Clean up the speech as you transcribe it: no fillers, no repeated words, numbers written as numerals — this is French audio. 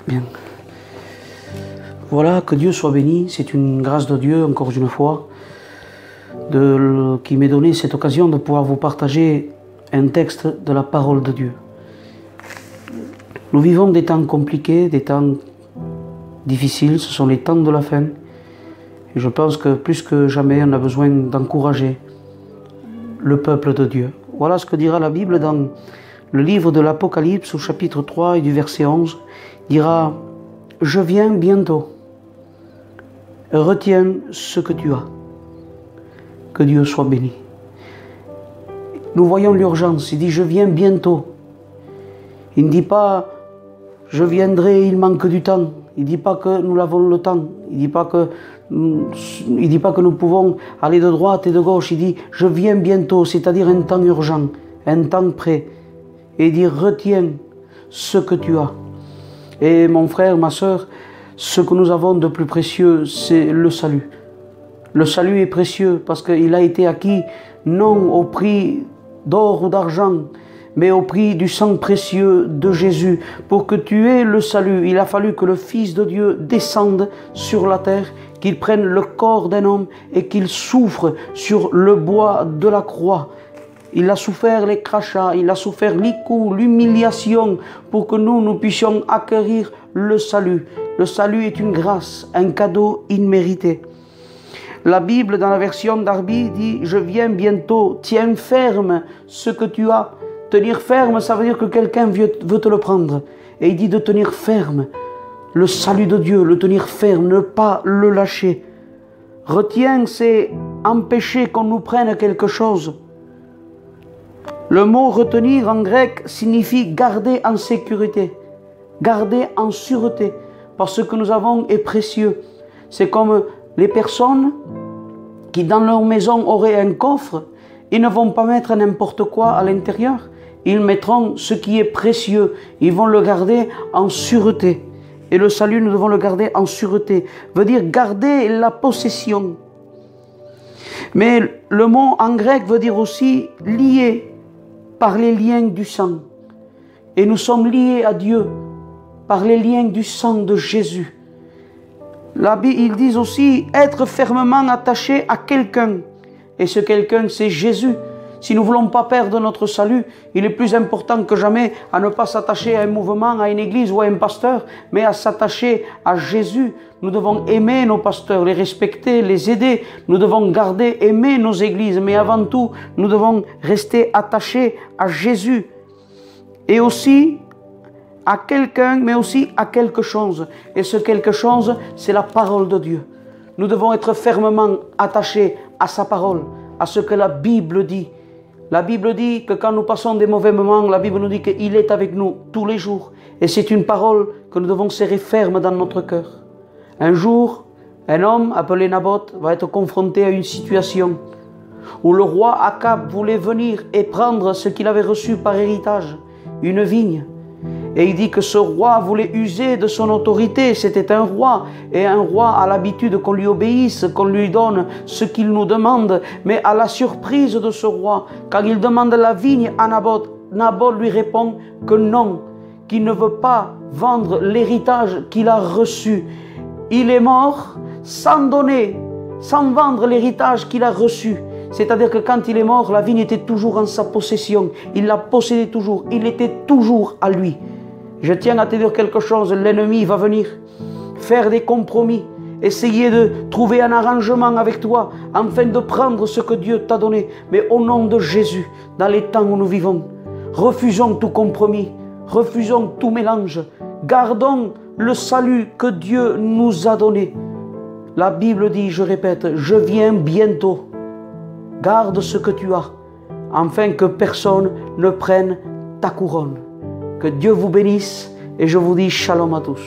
Bien. Voilà, que Dieu soit béni. C'est une grâce de Dieu, encore une fois, qui m'est donné cette occasion de pouvoir vous partager un texte de la parole de Dieu. Nous vivons des temps compliqués, des temps difficiles, ce sont les temps de la fin. Et je pense que plus que jamais, on a besoin d'encourager le peuple de Dieu. Voilà ce que dira la Bible dans le livre de l'Apocalypse, au chapitre 3 et du verset 11. Il dira « Je viens bientôt. Retiens ce que tu as. » Que Dieu soit béni. Nous voyons l'urgence. Il dit « Je viens bientôt. » Il ne dit pas « Je viendrai, il manque du temps. » Il ne dit pas que nous avons le temps. Il ne dit pas que nous pouvons aller de droite et de gauche. Il dit « Je viens bientôt », c'est-à-dire un temps urgent, un temps prêt. Et il dit « Retiens ce que tu as. » Et mon frère, ma sœur, ce que nous avons de plus précieux, c'est le salut. Le salut est précieux parce qu'il a été acquis non au prix d'or ou d'argent, mais au prix du sang précieux de Jésus. Pour que tu aies le salut, il a fallu que le Fils de Dieu descende sur la terre, qu'il prenne le corps d'un homme et qu'il souffre sur le bois de la croix. Il a souffert les crachats, il a souffert les coups, l'humiliation pour que nous puissions acquérir le salut. Le salut est une grâce, un cadeau immérité. La Bible, dans la version d'Arby, dit « Je viens bientôt, tiens ferme ce que tu as. » Tenir ferme, ça veut dire que quelqu'un veut te le prendre. Et il dit de tenir ferme le salut de Dieu, le tenir ferme, ne pas le lâcher. Retiens, c'est empêcher qu'on nous prenne quelque chose. Le mot retenir en grec signifie garder en sécurité, garder en sûreté, parce que ce que nous avons est précieux. C'est comme les personnes qui dans leur maison auraient un coffre, ils ne vont pas mettre n'importe quoi à l'intérieur, ils mettront ce qui est précieux, ils vont le garder en sûreté. Et le salut, nous devons le garder en sûreté, veut dire garder la possession. Mais le mot en grec veut dire aussi lié par les liens du sang. Et nous sommes liés à Dieu par les liens du sang de Jésus. Ils disent aussi être fermement attachés à quelqu'un. Et ce quelqu'un, c'est Jésus. Si nous ne voulons pas perdre notre salut, il est plus important que jamais à ne pas s'attacher à un mouvement, à une église ou à un pasteur, mais à s'attacher à Jésus. Nous devons aimer nos pasteurs, les respecter, les aider. Nous devons garder, aimer nos églises, mais avant tout, nous devons rester attachés à Jésus. Et aussi à quelqu'un, mais aussi à quelque chose. Et ce quelque chose, c'est la parole de Dieu. Nous devons être fermement attachés à sa parole, à ce que la Bible dit. La Bible dit que quand nous passons des mauvais moments, la Bible nous dit qu'il est avec nous tous les jours. Et c'est une parole que nous devons serrer ferme dans notre cœur. Un jour, un homme appelé Naboth va être confronté à une situation où le roi Akab voulait venir et prendre ce qu'il avait reçu par héritage, une vigne. Et il dit que ce roi voulait user de son autorité. C'était un roi. Et un roi a l'habitude qu'on lui obéisse, qu'on lui donne ce qu'il nous demande. Mais à la surprise de ce roi, quand il demande la vigne à Naboth, Naboth lui répond que non, qu'il ne veut pas vendre l'héritage qu'il a reçu. Il est mort sans donner, sans vendre l'héritage qu'il a reçu. C'est-à-dire que quand il est mort, la vigne était toujours en sa possession. Il la possédait toujours. Il était toujours à lui. Je tiens à te dire quelque chose. L'ennemi va venir faire des compromis, essayer de trouver un arrangement avec toi afin de prendre ce que Dieu t'a donné. Mais au nom de Jésus, dans les temps où nous vivons, refusons tout compromis, refusons tout mélange. Gardons le salut que Dieu nous a donné. La Bible dit, je répète, je viens bientôt. Garde ce que tu as, afin que personne ne prenne ta couronne. Que Dieu vous bénisse et je vous dis shalom à tous.